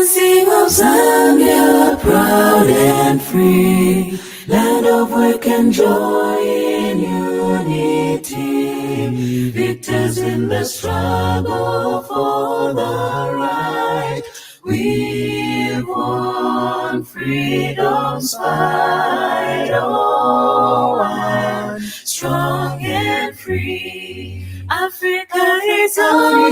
Sing of Zambia, proud and free, land of work and joy in unity, victors in the struggle for the right. We've won freedom's fight, oh, and strong and free. Africa is our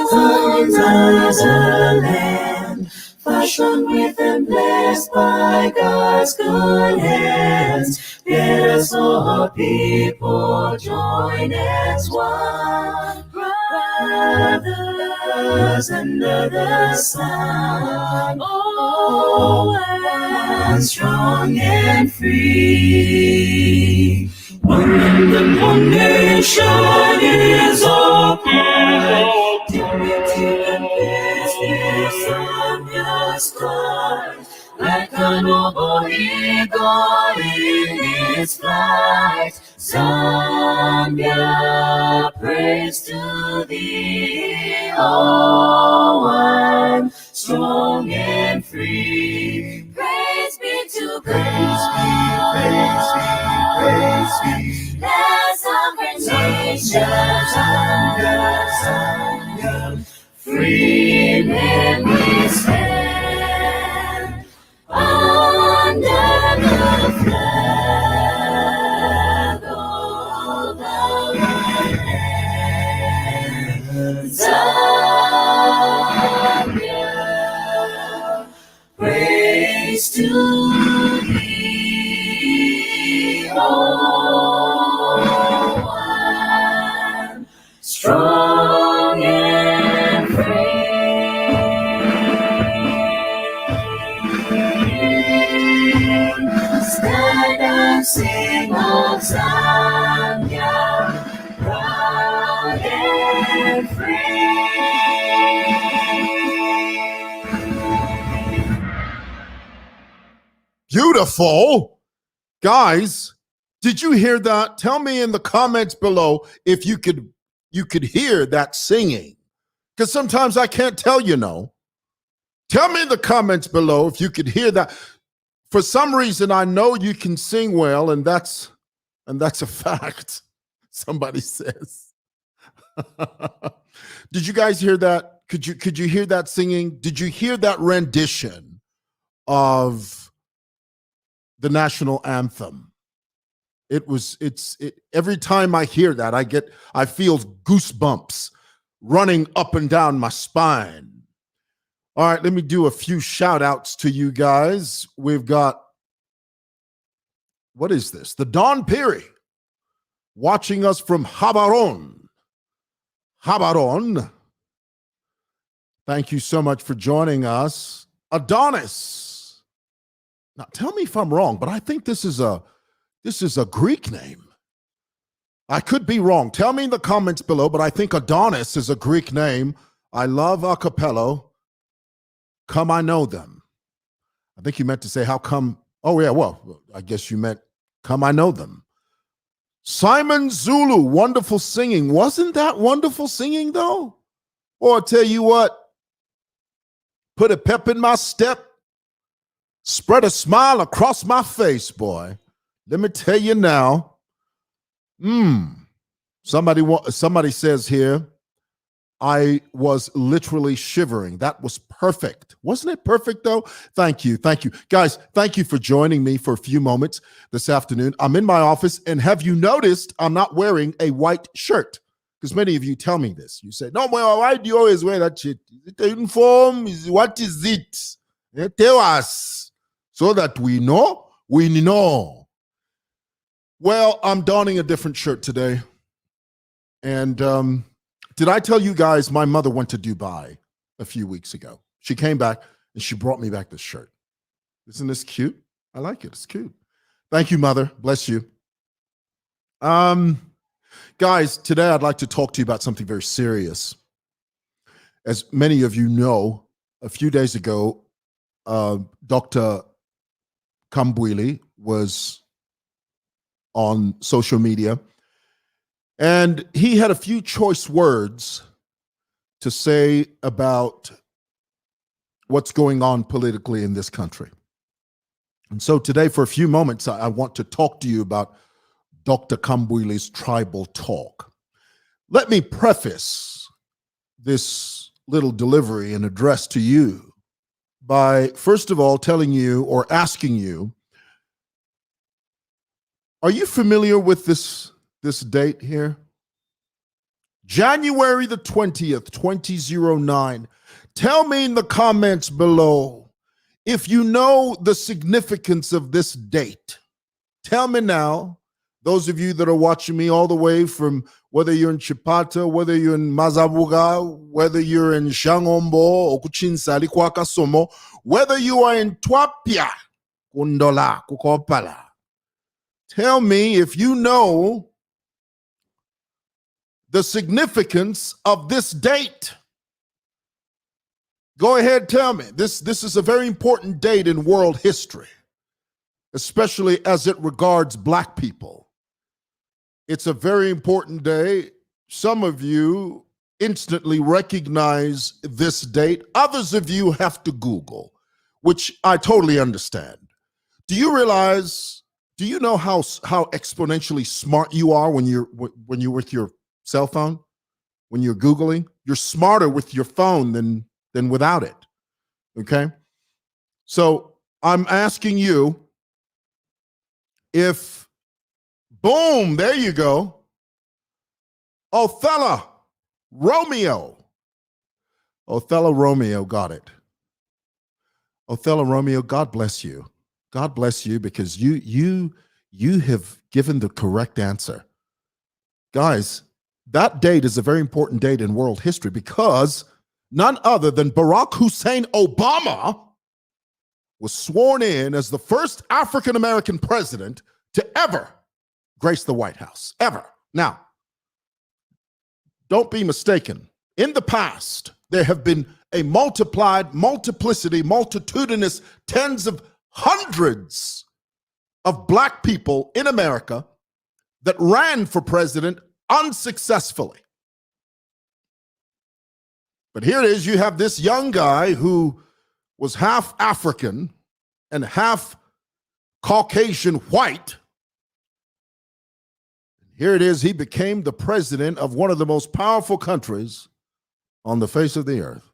motherland, fashioned with and blessed by God's good hands. Let us all people join as one, brothers under the sun, oh, and strong and free. One kingdom, one nation is our pride. Dignity and peace is Zambia's cry. Like a noble eagle in its flight, Zambia, praise to thee, oh, one, strong and free. Praise be to God. Praise be. The sovereign nation, Zambia, free men we stand under the flag of the land. Zambia, praise to thee, oh, one, strong and free. Stand and sing of Zambia, proud and free. Beautiful. Guys, did you hear that? Tell me in the comments below if you could hear that singing. Because sometimes I can't tell, you know. Tell me in the comments below if you could hear that. For some reason, I know you can sing well, and that's a fact. Somebody says. Did you guys hear that? Could you hear that singing? Did you hear that rendition of the national anthem? Every time I hear that, I feel goosebumps running up and down my spine. All right, let me do a few shout outs to you guys. We've got, what is this? The Don Perry watching us from Habaron. Thank you so much for joining us. Adonis. Now, tell me if I'm wrong, but I think this is a Greek name. I could be wrong. Tell me in the comments below, but I think Adonis is a Greek name. I love a cappello. Come, I know them. I think you meant to say, how come? Oh, yeah, well, I guess you meant, come, I know them. Simon Zulu, wonderful singing. Wasn't that wonderful singing, though? Or I'll tell you what, put a pep in my step. Spread a smile across my face, boy. Let me tell you now. Somebody says here, I was literally shivering. That was perfect. Wasn't it perfect, though? Thank you. Guys, thank you for joining me for a few moments this afternoon. I'm in my office, and have you noticed I'm not wearing a white shirt? Because many of you tell me this. You say, no, well, why do you always wear that shit? Is it a uniform? What is it? Tell us. So that we know. Well, I'm donning a different shirt today. And did I tell you guys my mother went to Dubai a few weeks ago? She came back and she brought me back this shirt. Isn't this cute? I like it. It's cute. Thank you, Mother. Bless you. Guys, today I'd like to talk to you about something very serious. As many of you know, a few days ago, Dr. Kambwili was on social media, and he had a few choice words to say about what's going on politically in this country. And so today, for a few moments, I want to talk to you about Dr. Kambwile's Tribal Talk. Let me preface this little delivery and address to you by, first of all, telling you or asking you, are you familiar with this date here? January the 20th, 2009. Tell me in the comments below if you know the significance of this date. Tell me now, those of you that are watching me all the way from whether you're in Chipata, whether you're in Mazabuga, whether you're in Shangombo, Okuchinsali, Kwakasomo, whether you are in Twapia, Kundola, Kukopala. Tell me if you know the significance of this date. Go ahead, tell me. This is a very important date in world history, especially as it regards Black people. It's a very important day. Some of you instantly recognize this date. Others of you have to Google, which I totally understand. Do you realize, do you know how exponentially smart you are when you're with your cell phone? When you're Googling, you're smarter with your phone than without it. Okay? So I'm asking you if, boom, there you go, Othello Romeo got it. Othello Romeo, God bless you. God bless you, because you have given the correct answer. Guys, that date is a very important date in world history because none other than Barack Hussein Obama was sworn in as the first African-American president to ever grace the White House, ever. Now, don't be mistaken. In the past, there have been a multitudinous tens of hundreds of Black people in America that ran for president unsuccessfully. But here it is, you have this young guy who was half African and half Caucasian white. Here it is, he became the president of one of the most powerful countries on the face of the earth.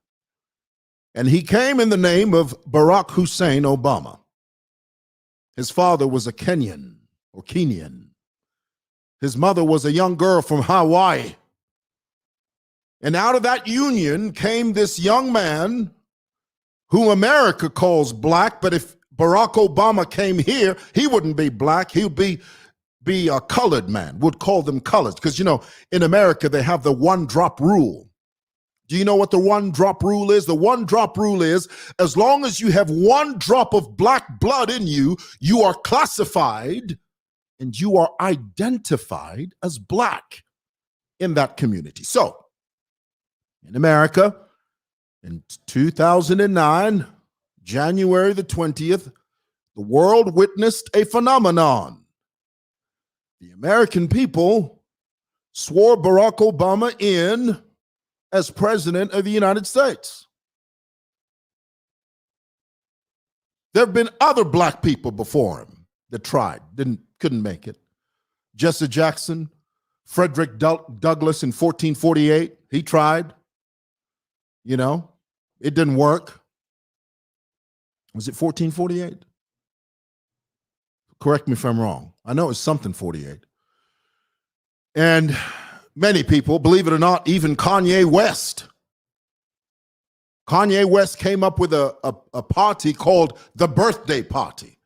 And he came in the name of Barack Hussein Obama. His father was a Kenyan or Kenyan. His mother was a young girl from Hawaii. And out of that union came this young man who America calls Black, but if Barack Obama came here, he wouldn't be Black, he would be a colored man, would call them colors. Because, you know, in America, they have the one-drop rule. Do you know what the one-drop rule is? The one-drop rule is, as long as you have one drop of Black blood in you, you are classified and you are identified as Black in that community. So, in America, in 2009, January the 20th, the world witnessed a phenomenon. The American people swore Barack Obama in as president of the United States. There have been other Black people before him that tried, couldn't make it. Jesse Jackson, Frederick Douglass in 1448, he tried. You know, it didn't work. Was it 1448? Correct me if I'm wrong. I know it's something 48. And many people, believe it or not, even Kanye West. Kanye West came up with a party called the Birthday Party.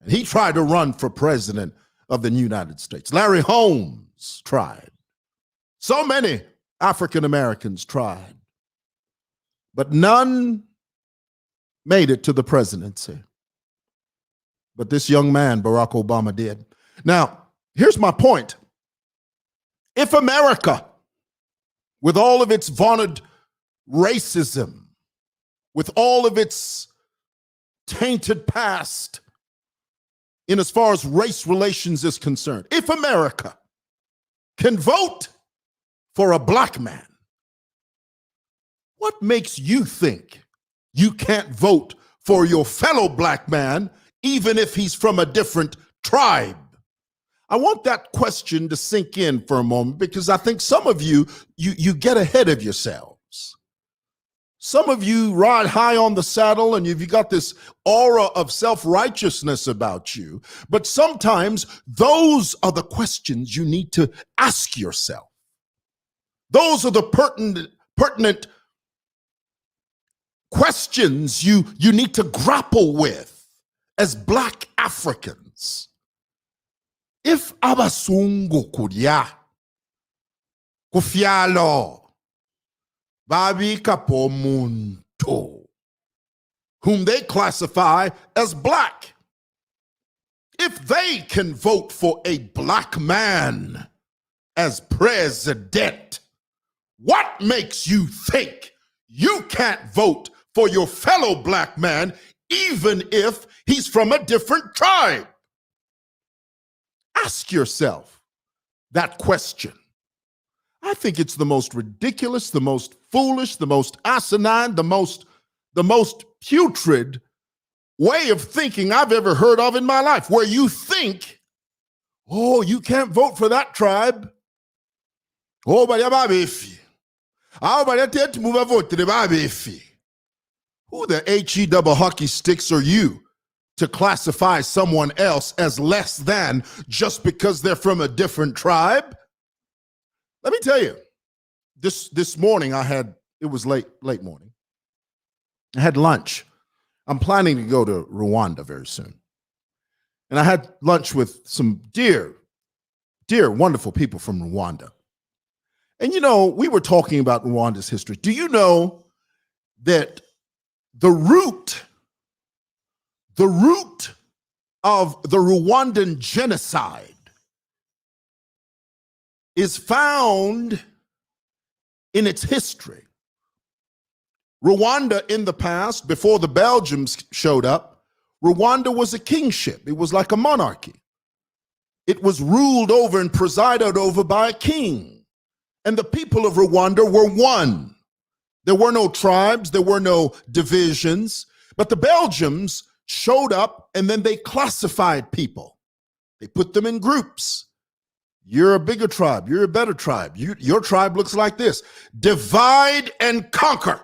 And he tried to run for president of the United States. Larry Holmes tried. So many African Americans tried. But none made it to the presidency. But this young man, Barack Obama, did. Now, here's my point. If America, with all of its vaunted racism, with all of its tainted past in as far as race relations is concerned, if America can vote for a Black man, what makes you think you can't vote for your fellow black man, even if he's from a different tribe? I want that question to sink in for a moment, because I think some of you get ahead of yourselves. Some of you ride high on the saddle and you've got this aura of self-righteousness about you. But sometimes those are the questions you need to ask yourself. Those are the pertinent questions you need to grapple with as Black Africans. If abasungu kudya kufialo babi kapo muntu, whom they classify as black, if they can vote for a black man as president, what makes you think you can't vote for your fellow black man, even if he's from a different tribe? Ask yourself that question. I think it's the most ridiculous, the most foolish, the most asinine, the most putrid way of thinking I've ever heard of in my life, where you think, oh, you can't vote for that tribe. Oh, but who the HE double hockey sticks are you to classify someone else as less than just because they're from a different tribe? Let me tell you, this morning it was late morning. I had lunch. I'm planning to go to Rwanda very soon. And I had lunch with some dear, wonderful people from Rwanda. And we were talking about Rwanda's history. Do you know that the root of the Rwandan genocide is found in its history? Rwanda in the past, before the Belgians showed up, Rwanda was a kingship. It was like a monarchy. It was ruled over and presided over by a king. And the people of Rwanda were one. There were no tribes, there were no divisions, but the Belgians showed up and then they classified people. They put them in groups. You're a bigger tribe, you're a better tribe. Your tribe looks like this. Divide and conquer.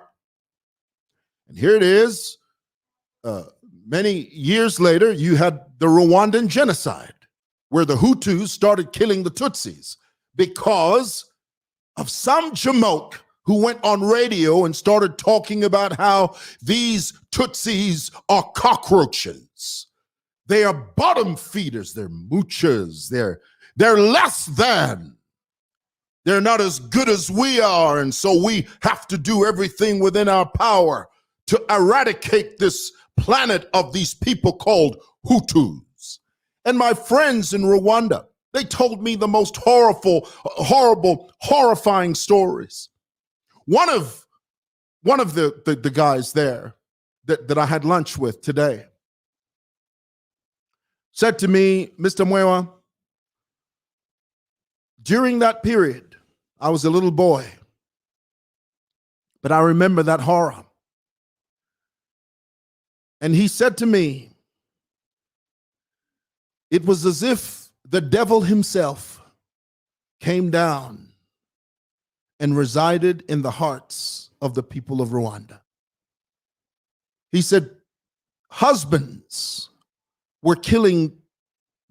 And here it is. Many years later, you had the Rwandan genocide, where the Hutus started killing the Tutsis because of some jamoke who went on radio and started talking about how these Tutsis are cockroaches. They are bottom feeders. They're moochers. They're less than. They're not as good as we are. And so we have to do everything within our power to eradicate this planet of these people called Hutus. And my friends in Rwanda, they told me the most horrible, horrifying stories. One of the guys there that I had lunch with today said to me, Mr. Mwewa, during that period, I was a little boy, but I remember that horror. And he said to me, it was as if the devil himself came down and resided in the hearts of the people of Rwanda. He said, husbands were killing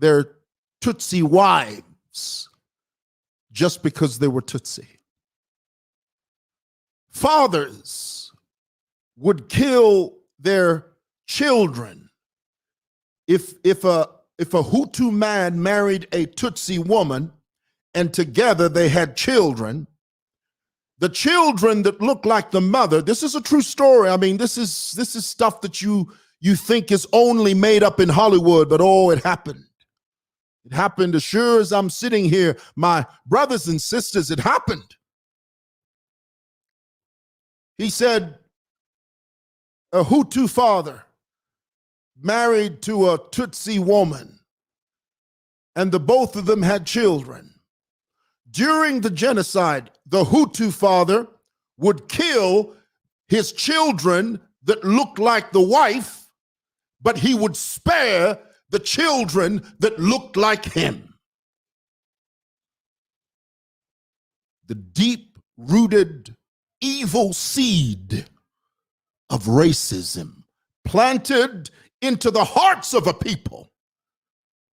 their Tutsi wives just because they were Tutsi. Fathers would kill their children. If a Hutu man married a Tutsi woman and together they had children, the children that looked like the mother, this is a true story. I mean, this is stuff that you think is only made up in Hollywood, but oh, it happened. It happened as sure as I'm sitting here, my brothers and sisters, it happened. He said, a Hutu father married to a Tutsi woman, and the both of them had children. During the genocide, the Hutu father would kill his children that looked like the wife, but he would spare the children that looked like him. The deep-rooted evil seed of racism planted into the hearts of a people.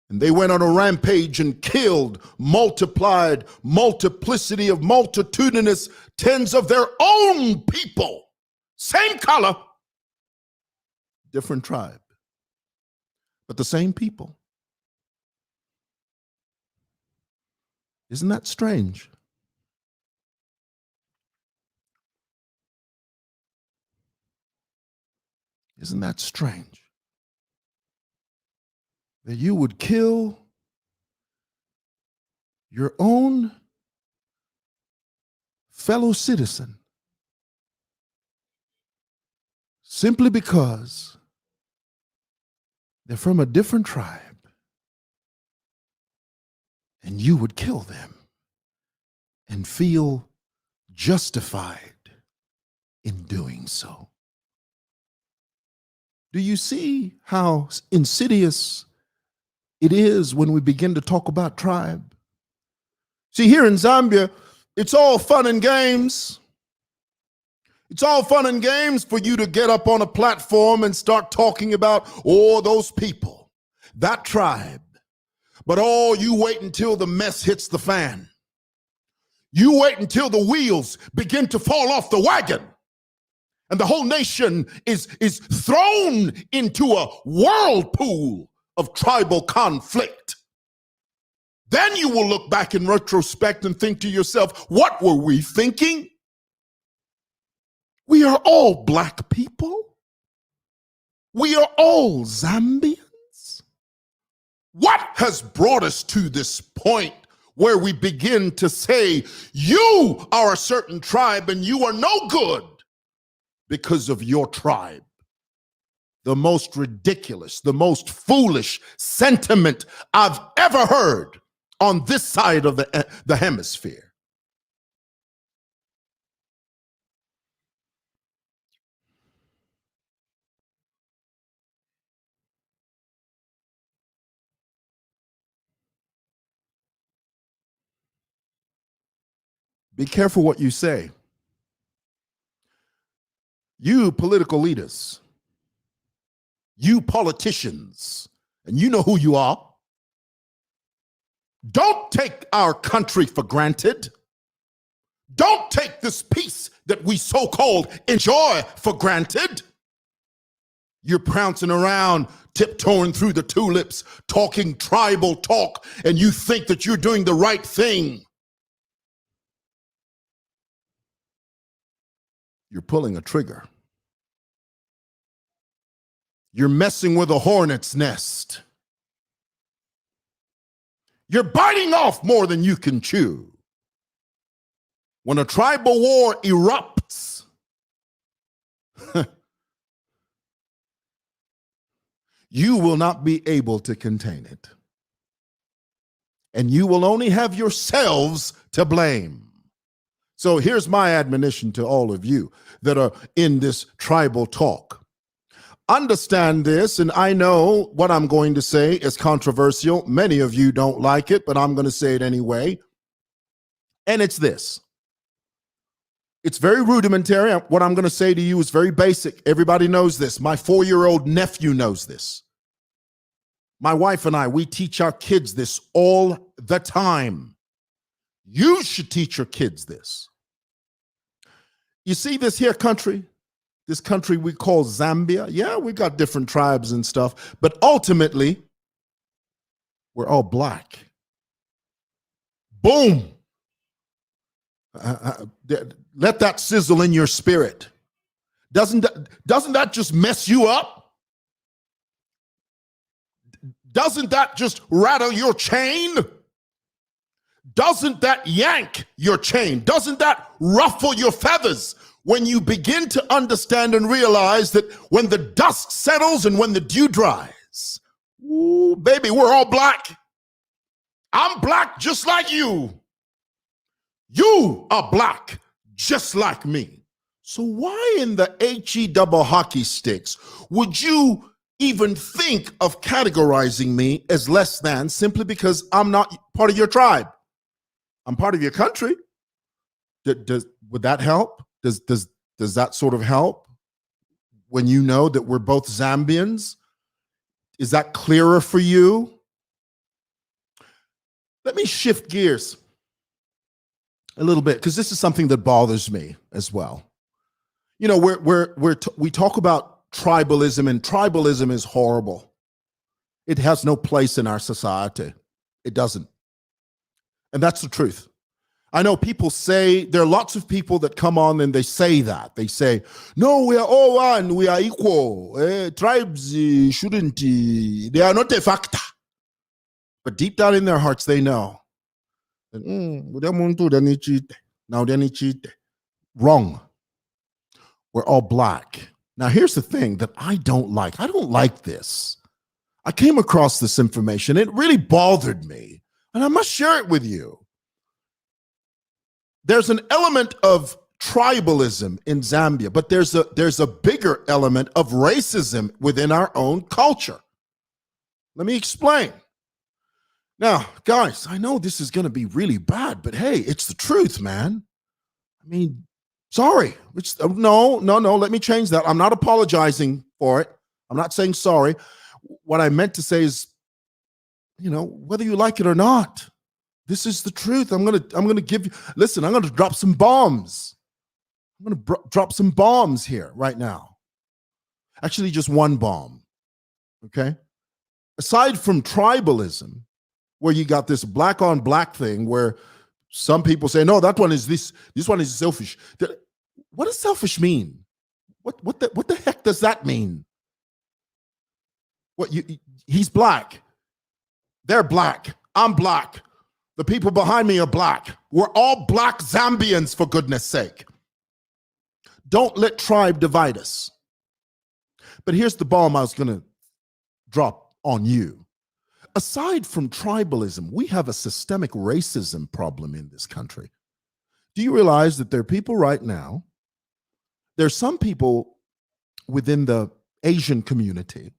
And they went on a rampage and killed, multiplied, multiplicity of multitudinous tens of their own people. Same color, different tribe, but the same people. Isn't that strange? Isn't that strange? That you would kill your own fellow citizen simply because they're from a different tribe, and you would kill them and feel justified in doing so. Do you see how insidious it is when we begin to talk about tribe? See, here in Zambia, it's all fun and games. It's all fun and games for you to get up on a platform and start talking about, oh, those people, that tribe. But oh, you wait until the mess hits the fan. You wait until the wheels begin to fall off the wagon. And the whole nation is thrown into a whirlpool of tribal conflict. Then you will look back in retrospect and think to yourself, what were we thinking? We are all Black people. We are all Zambians. What has brought us to this point where we begin to say, you are a certain tribe and you are no good because of your tribe? The most ridiculous, the most foolish sentiment I've ever heard on this side of the hemisphere. Be careful what you say. You political leaders, you politicians, and you know who you are, don't take our country for granted. Don't take this peace that we so-called enjoy for granted. You're prancing around, tiptoeing through the tulips, talking tribal talk, and you think that you're doing the right thing. You're pulling a trigger. You're messing with a hornet's nest. You're biting off more than you can chew. When a tribal war erupts, you will not be able to contain it. And you will only have yourselves to blame. So here's my admonition to all of you that are in this tribal talk. Understand this, and I know what I'm going to say is controversial. Many of you don't like it, but I'm going to say it anyway. And it's this. It's very rudimentary. What I'm going to say to you is very basic. Everybody knows this. My 4-year-old nephew knows this. My wife and I, we teach our kids this all the time. You should teach your kids this. You see this here country? This country we call Zambia? Yeah, we got different tribes and stuff, but ultimately, we're all Black. Boom. Let that sizzle in your spirit. Doesn't that just mess you up? Doesn't that just rattle your chain? Doesn't that yank your chain? Doesn't that ruffle your feathers when you begin to understand and realize that when the dust settles and when the dew dries, ooh, baby, we're all Black. I'm Black just like you. You are Black just like me. So why in the HE double hockey sticks would you even think of categorizing me as less than simply because I'm not part of your tribe? I'm part of your country. Would that help? Does that sort of help when you know that we're both Zambians? Is that clearer for you? Let me shift gears a little bit because this is something that bothers me as well. You know, we talk about tribalism, and tribalism is horrible. It has no place in our society. It doesn't. And that's the truth. I know people say, there are lots of people that come on and they say that. They say, no, we are all one, we are equal. Tribes shouldn't, they are not a factor. But deep down in their hearts, they know. Wrong. We're all black. Now, here's the thing that I don't like. I don't like this. I came across this information. It really bothered me. And I must share it with you. There's an element of tribalism in Zambia, but there's a bigger element of racism within our own culture. Let me explain. Now, guys, I know this is going to be really bad, but hey, it's the truth, man. I mean, sorry. No, let me change that. I'm not apologizing for it. I'm not saying sorry. What I meant to say is, you know, whether you like it or not, this is the truth. I'm gonna give you, listen, I'm gonna drop some bombs. I'm gonna drop some bombs here right now. Actually, just one bomb, okay? Aside from tribalism, where you got this black on black thing where some people say, no, that one is this one is selfish. What does selfish mean? What the heck does that mean? He's black. They're black. I'm black. The people behind me are black. We're all black Zambians, for goodness sake. Don't let tribe divide us. But here's the bomb I was going to drop on you. Aside from tribalism, we have a systemic racism problem in this country. Do you realize that there are people right now, there's some people within the Asian community,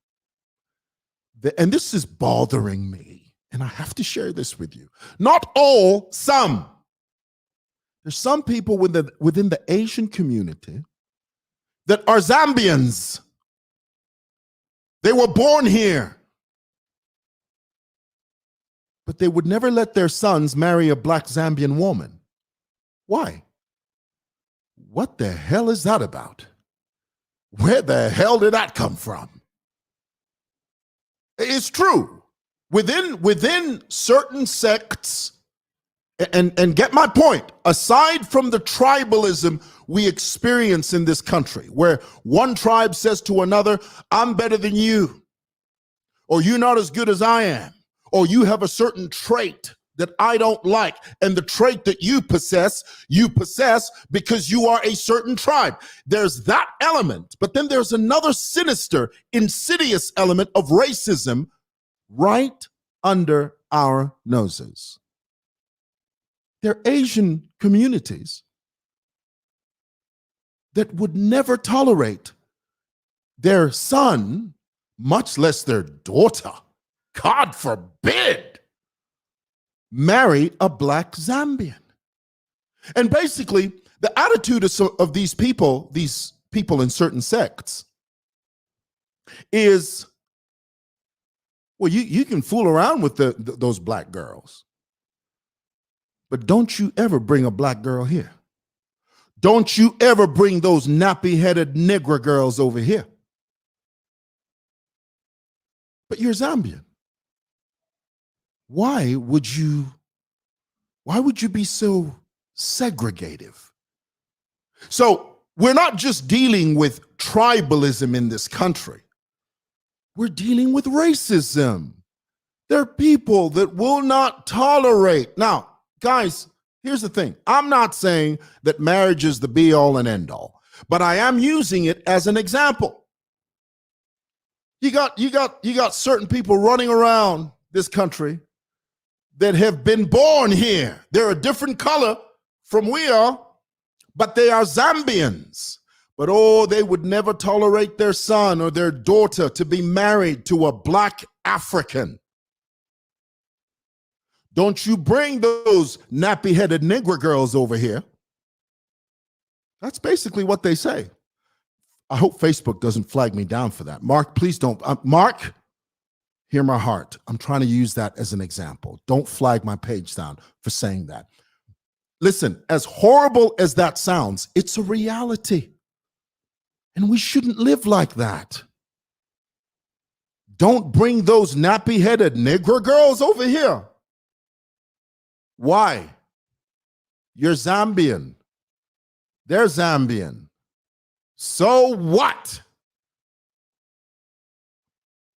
and this is bothering me, and I have to share this with you. Not all, some. There's some people within the Asian community that are Zambians. They were born here. But they would never let their sons marry a black Zambian woman. Why? What the hell is that about? Where the hell did that come from? It's true. Within certain sects, and get my point, aside from the tribalism we experience in this country, where one tribe says to another, I'm better than you, or you're not as good as I am, or you have a certain trait that I don't like, and the trait that you possess because you are a certain tribe. There's that element, but then there's another sinister, insidious element of racism right under our noses. There are Asian communities that would never tolerate their son, much less their daughter, God forbid, marry a black Zambian. And basically, the attitude of these people in certain sects is, well, you can fool around with those black girls, but don't you ever bring a black girl here. Don't you ever bring those nappy-headed Negro girls over here. But you're Zambian. Why would you be so segregative? So we're not just dealing with tribalism in this country. We're dealing with racism. There are people that will not tolerate. Now, guys, here's the thing. I'm not saying that marriage is the be all and end all, but I am using it as an example. You got certain people running around this country that have been born here. They're a different color from we are, but they are Zambians. But oh, they would never tolerate their son or their daughter to be married to a black African. Don't you bring those nappy-headed Negro girls over here. That's basically what they say. I hope Facebook doesn't flag me down for that. Mark, please don't. Mark, hear my heart. I'm trying to use that as an example. Don't flag my page down for saying that. Listen, as horrible as that sounds, it's a reality. And we shouldn't live like that. Don't bring those nappy-headed Negro girls over here. Why? You're Zambian. They're Zambian. So what?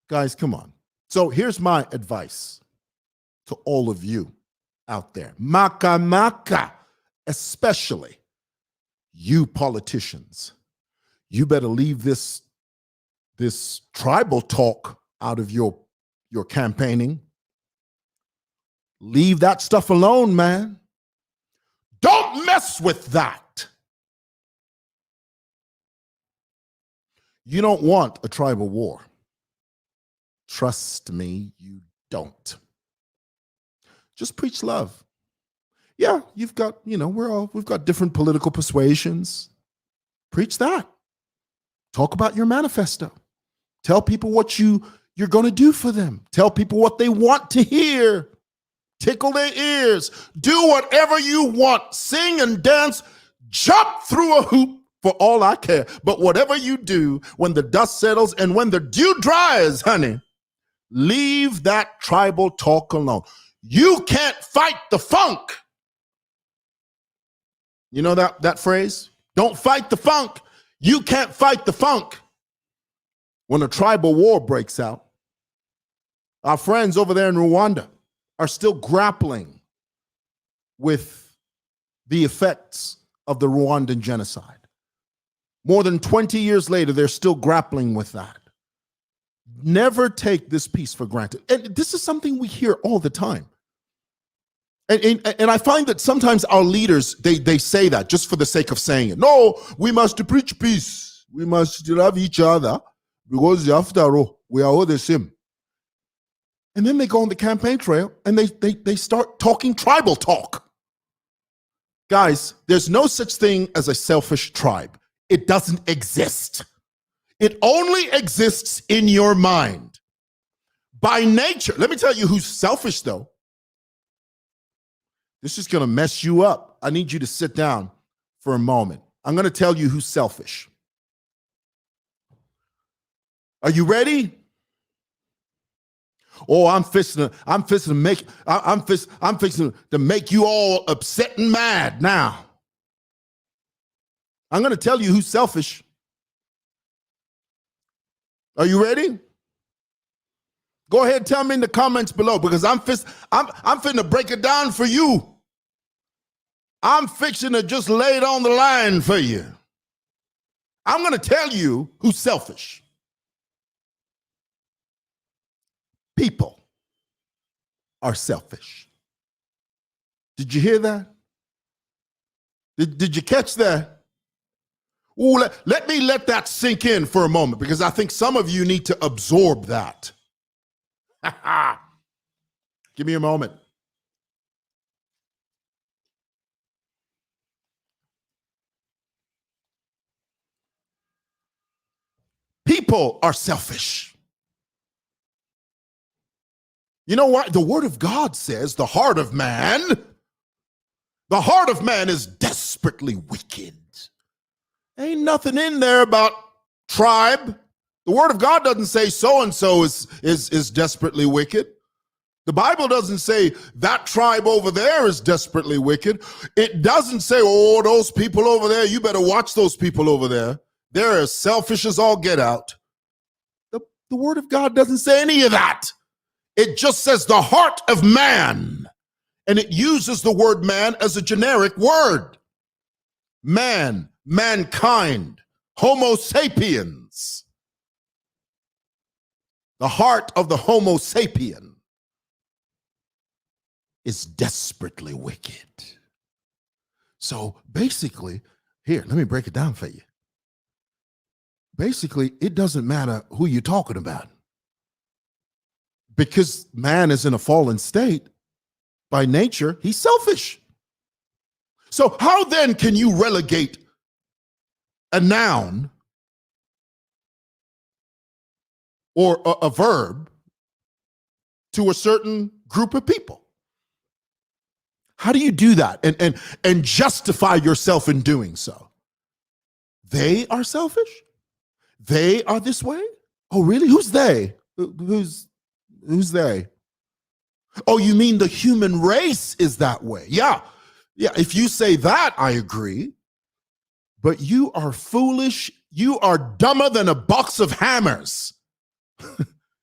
Guys, come on. So here's my advice to all of you out there. Maka, especially you politicians. You better leave this tribal talk out of your campaigning. Leave that stuff alone, man. Don't mess with that. You don't want a tribal war. Trust me, you don't. Just preach love. Yeah, you've got, we've got different political persuasions. Preach that. Talk about your manifesto. Tell people what you're going to do for them. Tell people what they want to hear. Tickle their ears. Do whatever you want. Sing and dance. Jump through a hoop for all I care. But whatever you do, when the dust settles and when the dew dries, honey, leave that tribal talk alone. You can't fight the funk. You know that phrase? Don't fight the funk. You can't fight the funk. When a tribal war breaks out, our friends over there in Rwanda are still grappling with the effects of the Rwandan genocide. More than 20 years later, they're still grappling with that. Never take this peace for granted. And this is something we hear all the time. And I find that sometimes our leaders, they say that just for the sake of saying it. No, we must preach peace. We must love each other because after all, we are all the same. And then they go on the campaign trail and they start talking tribal talk. Guys, there's no such thing as a selfish tribe. It doesn't exist. It only exists in your mind. By nature, let me tell you who's selfish though. This is going to mess you up. I need you to sit down for a moment. I'm going to tell you who's selfish. Are you ready? Oh, I'm fixing to make you all upset and mad now. I'm going to tell you who's selfish. Are you ready? Go ahead, tell me in the comments below because I'm finna break it down for you. I'm fixing to just lay it on the line for you. I'm going to tell you who's selfish. People are selfish. Did you hear that? Did you catch that? Ooh, let me let that sink in for a moment because I think some of you need to absorb that. Give me a moment. People are selfish. You know what? The word of God says the heart of man is desperately wicked. Ain't nothing in there about tribe. The word of God doesn't say so-and-so is desperately wicked. The Bible doesn't say that tribe over there is desperately wicked. It doesn't say, oh, those people over there, you better watch those people over there. They're as selfish as all get out. The word of God doesn't say any of that. It just says the heart of man. And it uses the word man as a generic word. Man, mankind, Homo sapiens. The heart of the Homo sapien is desperately wicked. So basically, Here, let me break it down for you. Basically, it doesn't matter who you're talking about. Because man is in a fallen state, by nature, he's selfish. So how then can you relegate a noun or a verb to a certain group of people? How do you do that and justify yourself in doing so? They are selfish? They are this way? Oh, really? Who's they? Who's they? Oh, you mean the human race is that way? Yeah. If you say that, I agree. But you are foolish. You are dumber than a box of hammers.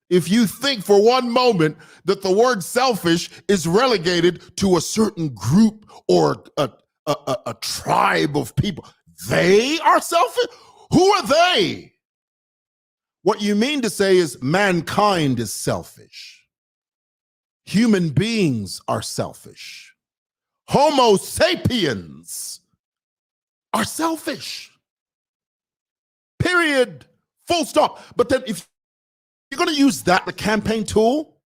If you think for one moment that the word selfish is relegated to a certain group or a tribe of people. They are selfish? Who are they? What you mean to say is mankind is selfish. Human beings are selfish. Homo sapiens are selfish. Period. Full stop. But then if you're going to use that, the campaign tool,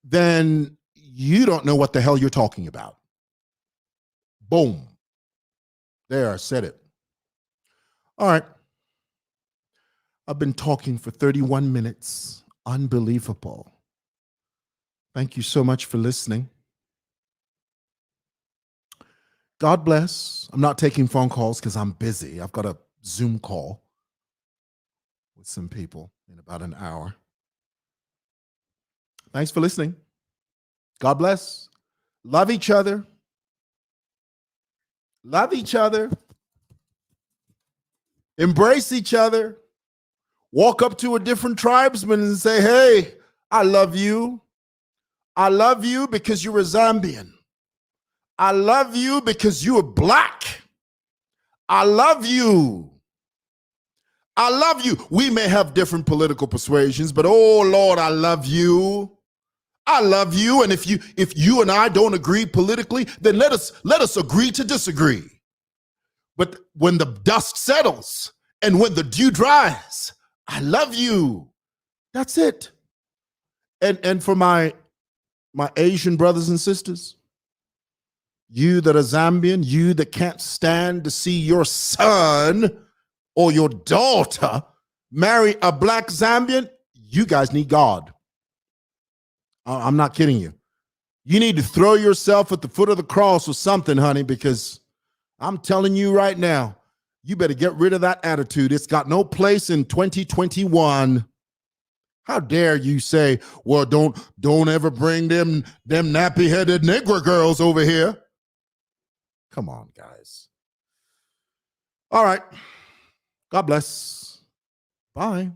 then you don't know what the hell you're talking about. Boom. There, I said it. All right. I've been talking for 31 minutes. Unbelievable. Thank you so much for listening. God bless. I'm not taking phone calls because I'm busy. I've got a Zoom call with some people in about an hour. Thanks for listening. God bless. Love each other. Love each other. Embrace each other. Walk up to a different tribesman and say, hey, I love you. I love you because you're a Zambian. I love you because you are black. I love you. I love you. We may have different political persuasions, but oh Lord, I love you. I love you. And if you and I don't agree politically, then let us agree to disagree. But when the dust settles and when the dew dries, I love you. That's it. And for my Asian brothers and sisters, you that are Zambian, you that can't stand to see your son or your daughter marry a black Zambian, you guys need God. I'm not kidding you. You need to throw yourself at the foot of the cross or something, honey, because I'm telling you right now, you better get rid of that attitude. It's got no place in 2021. How dare you say, well, don't ever bring them nappy-headed Negro girls over here. Come on, guys. All right. God bless. Bye.